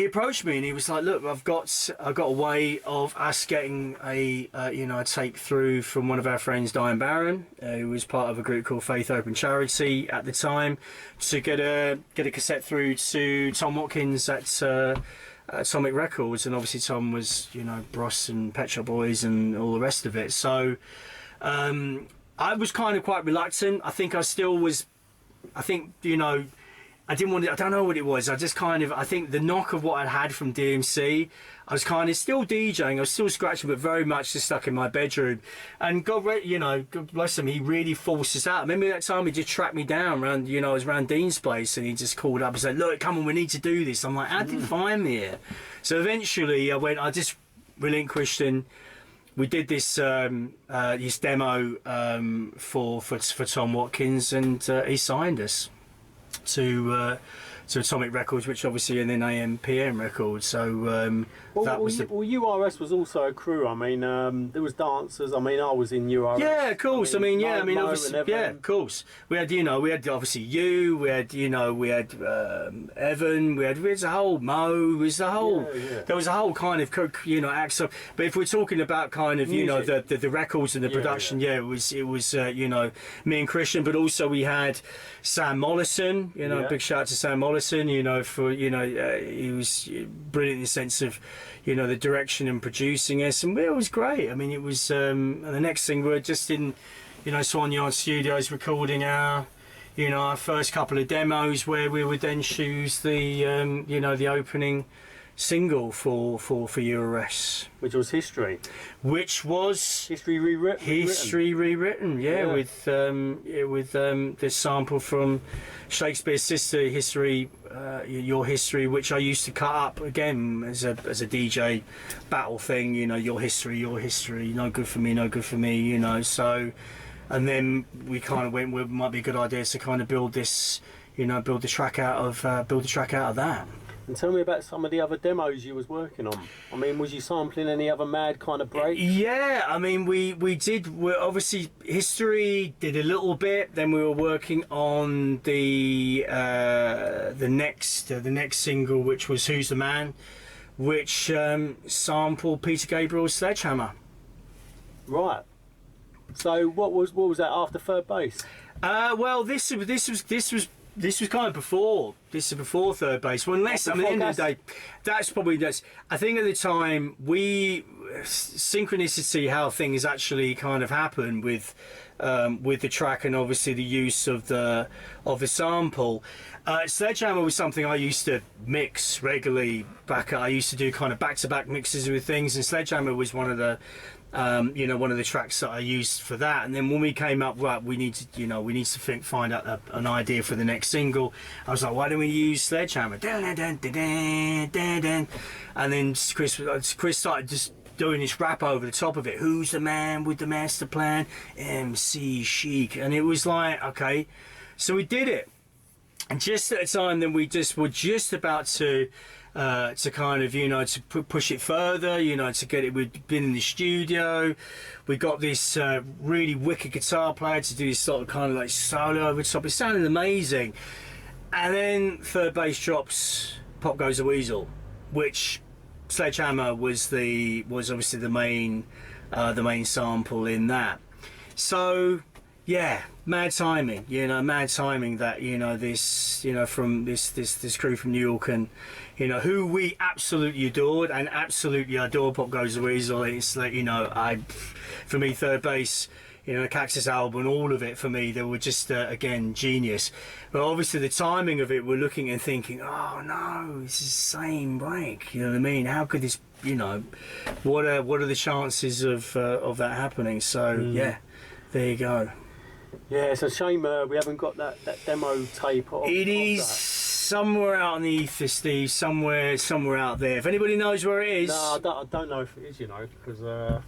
approached me, and he was like, "Look, I've got a way of us getting a tape through from one of our friends, Diane Barron, who was part of a group called Faith Open Charity at the time, to get a cassette through to Tom Watkins at Atomic Records, and obviously Tom was, you know, Bros and Pet Shop Boys and all the rest of it. So." I was kind of quite reluctant. I think I still was. I think, you know, I didn't want to, I don't know what it was. I just kind of, I think the knock of what I'd had from DMC, I was kind of still DJing, I was still scratching, but very much just stuck in my bedroom. And God bless him, he really forced us out. Remember that time he just tracked me down around, I was around Dean's place, and he just called up and said, look, come on, we need to do this. I'm like, how did you find me here? So eventually I just relinquished, and we did this demo for Tom Watkins, and he signed us to Atomic Records, which obviously and then AM/PM Records. So URS was also a crew. I mean, there was dancers. I mean, I was in URS. Yeah, of course. Obviously, yeah, of course. We had obviously you. We had Evan. We had a whole Mo. It was the whole. Yeah. There was a whole kind of act. So, but if we're talking about kind of music, the records and the production, it was me and Christian, but also we had Sam Mollison. Big shout out to Sam Mollison. He was brilliant in the sense of the direction and producing us, and it was great. I mean, it was and the next thing we were just in Swan Yard Studios recording our first couple of demos, where we would then choose the opening single for URS, which was History, History rewritten, with the sample from Shakespeare's sister, History, Your History, which I used to cut up again as a DJ battle thing. Your history, no good for me, so. And then we kind of went with, might be a good idea to kind of build this, build the track out of that. And tell me about some of the other demos you was working on. I mean, was you sampling any other mad kind of breaks? Yeah, I mean, we did. We're obviously History did a little bit. Then we were working on the next single, which was Who's the Man, which sampled Peter Gabriel's Sledgehammer. Right. So what was that after Third Base? Well, this was kind of before. This is before Third Base. Well, unless at the end of the day, that's. I think at the time synchronicity, how things actually kind of happened with the track, and obviously the use of the sample. Sledgehammer was something I used to mix regularly. I used to do kind of back-to-back mixes with things, and Sledgehammer was one of the. One of the tracks that I used for that. And then when we came up, right, we need to find out an idea for the next single. I was like, why don't we use Sledgehammer? And then Chris started just doing this rap over the top of it. Who's the man with the master plan? MC Chic. And it was like, okay, so we did it. And just at the time, then we were just about to kind of to push it further, to get it. We'd been in the studio, we got this really wicked guitar player to do this sort of kind of like solo over the top. It sounded amazing, and then Third Base drops Pop Goes the Weasel, which Sledgehammer was obviously the main sample in that. So yeah, mad timing that this from this crew from New York, and who we absolutely adored and absolutely adore Pop Goes the Weasel. It's like for me, Third Base, Cactus album, all of it for me, they were just again genius. But obviously the timing of it, we're looking and thinking, oh no, it's the same break. You know what I mean? How could this? What are the chances of that happening? So yeah, there you go. Yeah, it's a shame we haven't got that demo tape. It is somewhere out on the ether, Steve. Somewhere out there. If anybody knows where it is. No, I don't know if it is, because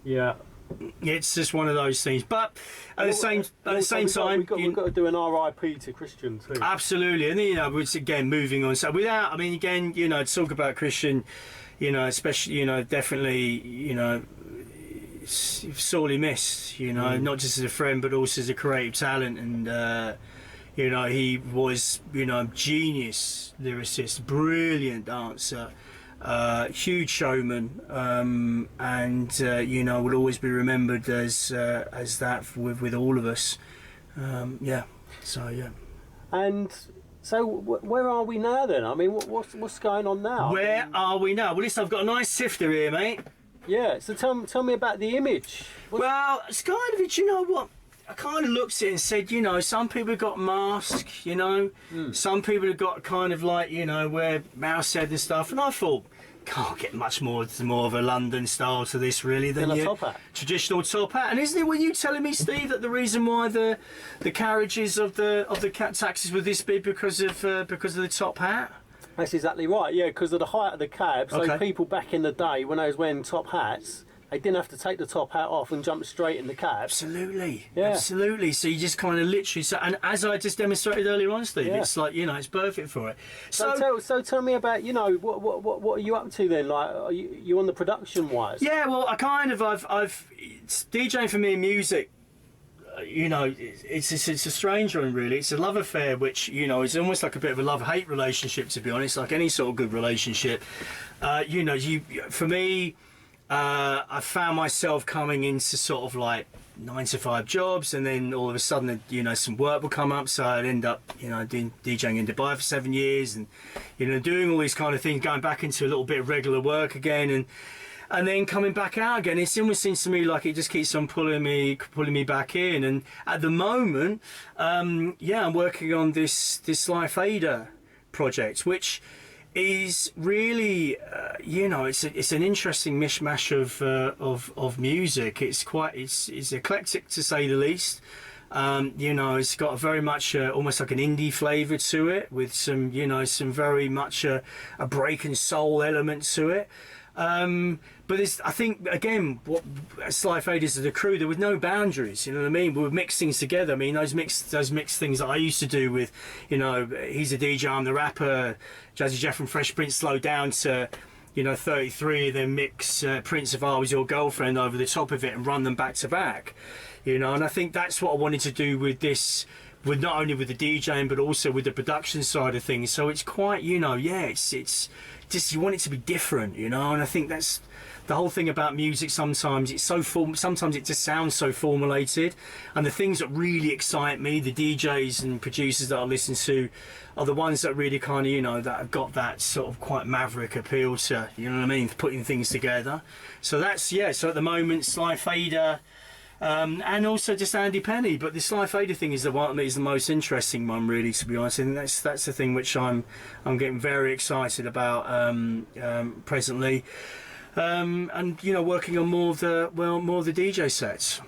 yeah, it's just one of those things. But at the same time, we've got to do an RIP to Christian too. Absolutely, and it's again moving on. So without, again, to talk about Christian, especially, definitely, sorely missed, not just as a friend but also as a creative talent, and he was genius lyricist, brilliant dancer, huge showman, and will always be remembered as that with all of us. And so where are we now then? I mean, what's going on now? Where are we now? Well, listen, I've got a nice sifter here, mate. Yeah, so tell me about the image. Well, it's kind of, you know what? I kind of looked at it and said, you know, some people have got masks, you know, some people have got kind of like, you know, wear mouse head and stuff, and I thought, can't get much more of a London style to this really than your top hat. Traditional top hat. And isn't it, were you telling me, Steve, that the reason why the carriages of the cat taxis were this big because of the top hat? That's exactly right. Yeah, because of the height of the cab. So people back in the day when they was wearing top hats, they didn't have to take the top hat off and jump straight in the cab. Absolutely, yeah. Absolutely. So you just kind of literally, and as I just demonstrated earlier on, Steve, it's like, you know, it's perfect for it. So tell me about, you know, what are you up to then? Like, are you on the production wise? Yeah, well, I've DJing for me in music. You know, it's a strange one really. It's a love affair, which, you know, is almost like a bit of a love-hate relationship, to be honest. Like any sort of good relationship, you know, for me. I found myself coming into sort of like 9-to-5 jobs, and then all of a sudden, you know, some work would come up, so I'd end up, you know, doing DJing in Dubai for 7 years, and, you know, doing all these kind of things, going back into a little bit of regular work again, and then coming back out again. It almost seems to me like it just keeps on pulling me back in. And at the moment, yeah, I'm working on this Sly Fader project, which is really, you know, it's an interesting mishmash of music. It's eclectic to say the least. You know, it's got a very much almost like an indie flavour to it, with some, you know, some very much a Breakin soul element to it. But I think, again, what Sly Faders as a crew, there was no boundaries, you know what I mean? We would mix things together. I mean, those mixed things that I used to do with, you know, he's a DJ, I'm the rapper, Jazzy Jeff and Fresh Prince slow down to, you know, 33, then mix Prince of I Was Your Girlfriend over the top of it and run them back to back, you know. And I think that's what I wanted to do with this, with not only with the DJing but also with the production side of things. So it's quite, you know, yeah, it's just, you want it to be different, you know. And I think that's the whole thing about music. Sometimes it's so sometimes it just sounds so formulated, and the things that really excite me, the DJs and producers that I listen to, are the ones that really kind of, you know, that have got that sort of quite maverick appeal to, you know what I mean, putting things together. So that's, yeah, so at the moment, Sly Fader, and also just Andy Penny. But the Sly Fader thing is the one that is the most interesting one, really, to be honest. And that's the thing which I'm getting very excited about presently, and, you know, working on more of the DJ sets.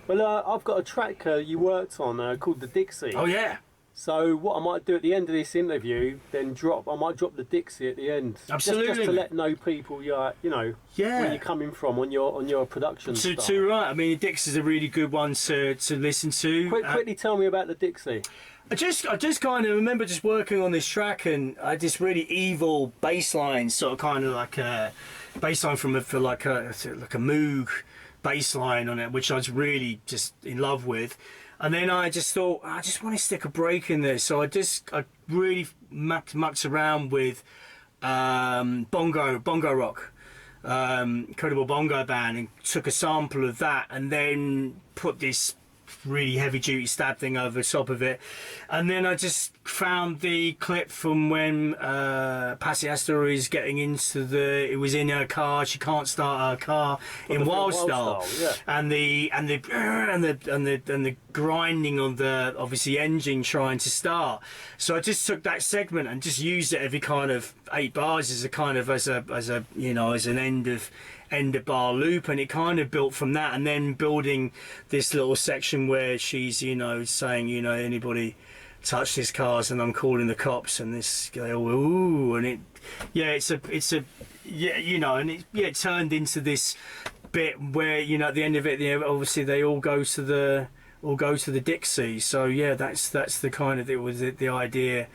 Well, I've got a track you worked on called the Dixie. Oh yeah. So what I might do at the end of this interview, then I might drop the Dixie at the end. Absolutely. Just to let know people, you know, where you're coming from on your production style. Too right. I mean, the Dixie's a really good one to listen to. Quickly tell me about the Dixie. I just kind of remember just working on this track, and I had this really evil bass line, sort of kind of like a bass line for like a Moog bass line on it, which I was really just in love with. And then I just thought, I just want to stick a break in there. So I really mucked around with bongo rock, Incredible Bongo Band, and took a sample of that, and then put this really heavy duty stab thing over the top of it. And then I just found the clip from when Passy Astor is getting into it was in her car, she can't start her car in Wild Style, yeah. and the grinding on the obviously engine trying to start. So I just took that segment and just used it every kind of 8 bars as a kind of as a you know, as an end of bar loop, and it kind of built from that, and then building this little section where she's, you know, saying, you know, anybody touch these cars and I'm calling the cops, and this guy, ooh, and it, yeah, it's a yeah, you know, and it turned into this bit where, you know, at the end of it, you know, obviously they all go to the Dixie. So yeah, that's the kind of, it was the idea,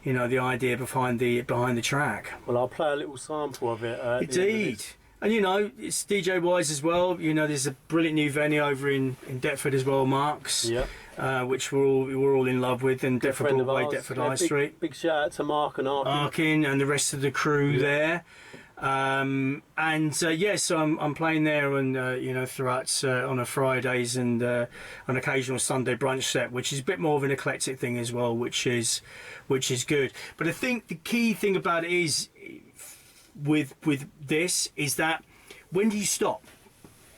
you know, the idea behind the track. Well, I'll play a little sample of it. Indeed. And, you know, it's DJ wise as well. You know, there's a brilliant new venue over in Deptford as well, Mark's, which we're all in love with, in Deptford Broadway, Deptford High Street. Big shout out to Mark and Arkin and the rest of the crew there. Yeah, so I'm playing there, and you know, throughout on a Fridays and an occasional Sunday brunch set, which is a bit more of an eclectic thing as well, which is good. But I think the key thing about it is, with this, is that when do you stop?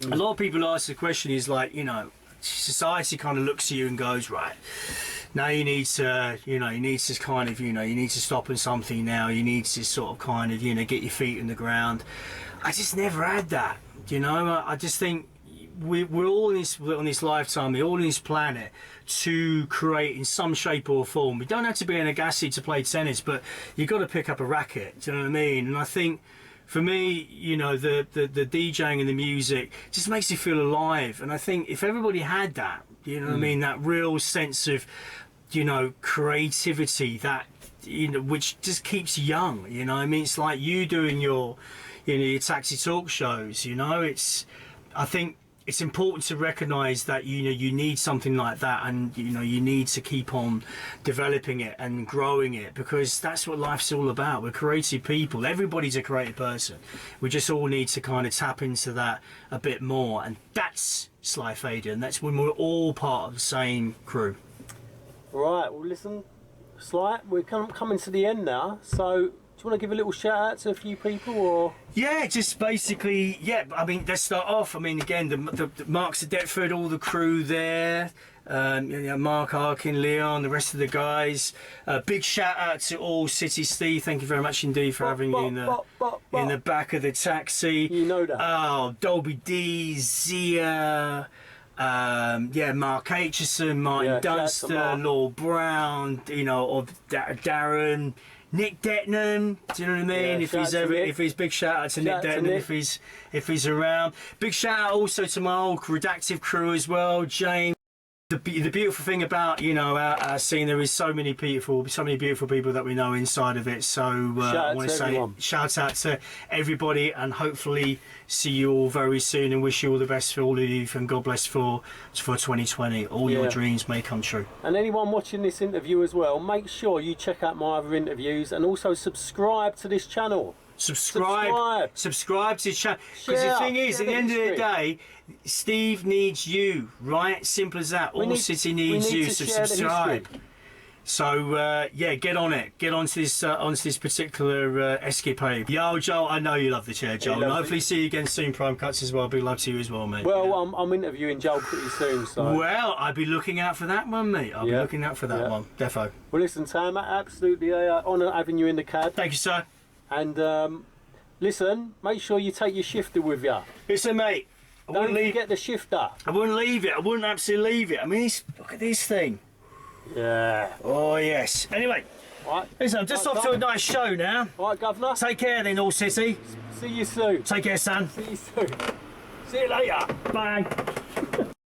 A lot of people ask the question is like, you know, society kind of looks at you and goes, right, now you need to, you need to kind of, you need to stop on something now. You need to sort of kind of, get your feet in the ground. I just never had that, I just think we're all on this lifetime, we're all on this planet to create in some shape or form. We don't have to be an Agassi to play tennis, but you've got to pick up a racket, do you know what I mean? And I think, for me, the DJing and the music just makes you feel alive. And I think if everybody had that, what I mean, that real sense of, creativity, that, which just keeps you young, I mean, it's like you doing your, your taxi talk shows, I think it's important to recognise that you need something like that, and you need to keep on developing it and growing it, because that's what life's all about. We're creative people. Everybody's a creative person. We just all need to kind of tap into that a bit more, and that's Sly Fader, and that's when we're all part of the same crew. Right. Well, listen, Sly, we're coming to the end now, so. Do you want to give a little shout out to a few people, or? Yeah, just basically, I mean, let's start off. I mean, again, the Marks of Deptford, all the crew there, Mark, Arkin, Leon, the rest of the guys. Big shout out to All City Steve. Thank you very much indeed for having you in the back of the taxi. You know that. Oh, Dolby D, Zia. Mark Aitchison, Martin Dunster, Lord Brown, Darren. Nick Detnam, do you know what I mean? Yeah, if he's big shout out to Nick Detnam if he's around. Big shout out also to my old redactive crew as well, James. The beautiful thing about our scene, there is so many beautiful people that we know inside of it. So I want to say shout out to everybody, and hopefully see you all very soon, and wish you all the best for all of you, and God bless for 2020. All your dreams may come true. And anyone watching this interview as well, make sure you check out my other interviews, and also subscribe to this channel. Subscribe to his channel, because the thing is, at the end of the day, Steve needs you, right? Simple as that. All City needs you, so subscribe. So get on it. Get onto this particular escapade. Yo, Joel, I know you love the chair, Joel. And hopefully see you again soon, Prime Cuts as well. Big love to you as well, mate. Well, I'm interviewing Joel pretty soon, so. Well, I'll be looking out for that one, mate. I'll be looking out for that one, defo. Well, listen, Sam, absolutely honour having you in the cab. Thank you, sir. And listen, make sure you take your shifter with you. Listen, mate. Don't forget the shifter. I wouldn't leave it. I wouldn't absolutely leave it. I mean, look at this thing. Yeah. Oh, yes. Anyway, right. Listen, I'm just off to a nice show now. All right, Governor. Take care then, All City. See you soon. Take care, son. See you soon. See you later. Bye.